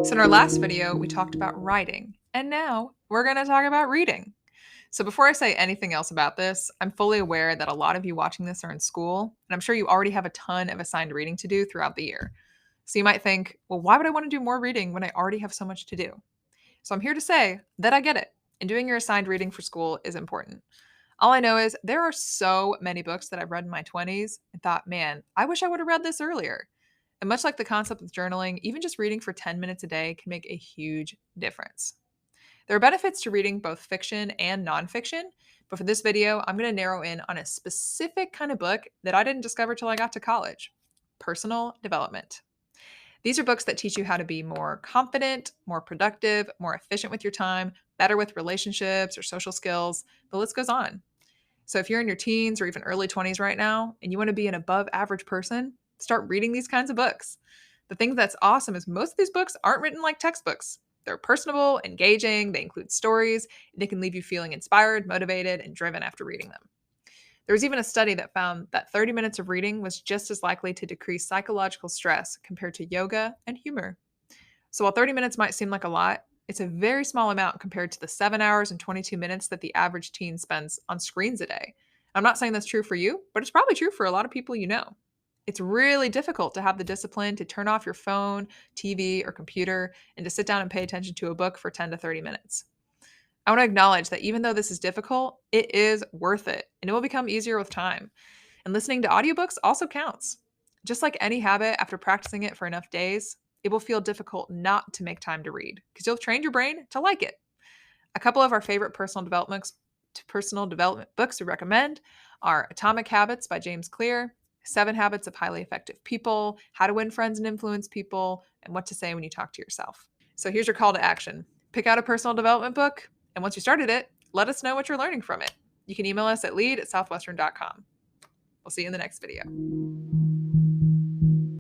So in our last video, we talked about writing, and now we're going to talk about reading. So before I say anything else about this, I'm fully aware that a lot of you watching this are in school, and I'm sure you already have a ton of assigned reading to do throughout the year. So you might think, well, why would I want to do more reading when I already have so much to do? So I'm here to say that I get it, and doing your assigned reading for school is important. All I know is there are so many books that I've read in my 20s and thought, man, I wish I would have read this earlier. And much like the concept with journaling, even just reading for 10 minutes a day can make a huge difference. There are benefits to reading both fiction and nonfiction, but for this video, I'm going to narrow in on a specific kind of book that I didn't discover till I got to college: personal development. These are books that teach you how to be more confident, more productive, more efficient with your time, better with relationships or social skills. The list goes on. So if you're in your teens or even early 20s right now and you want to be an above average person, start reading these kinds of books. The thing that's awesome is most of these books aren't written like textbooks. They're personable, engaging, they include stories, and they can leave you feeling inspired, motivated, and driven after reading them. There was even a study that found that 30 minutes of reading was just as likely to decrease psychological stress compared to yoga and humor. So while 30 minutes might seem like a lot, it's a very small amount compared to the 7 hours and 22 minutes that the average teen spends on screens a day. I'm not saying that's true for you, but it's probably true for a lot of people you know. It's really difficult to have the discipline to turn off your phone, TV, or computer and to sit down and pay attention to a book for 10 to 30 minutes. I want to acknowledge that even though this is difficult, it is worth it and it will become easier with time. And listening to audiobooks also counts. Just like any habit, after practicing it for enough days, it will feel difficult not to make time to read because you'll train your brain to like it. A couple of our favorite personal development books we recommend are Atomic Habits by James Clear, 7 Habits of Highly Effective People, How to Win Friends and Influence People, and What to Say When You Talk to Yourself. So here's your call to action. Pick out a personal development book, and once you started it, let us know what you're learning from it. You can email us at lead@southwestern.com. We'll see you in the next video.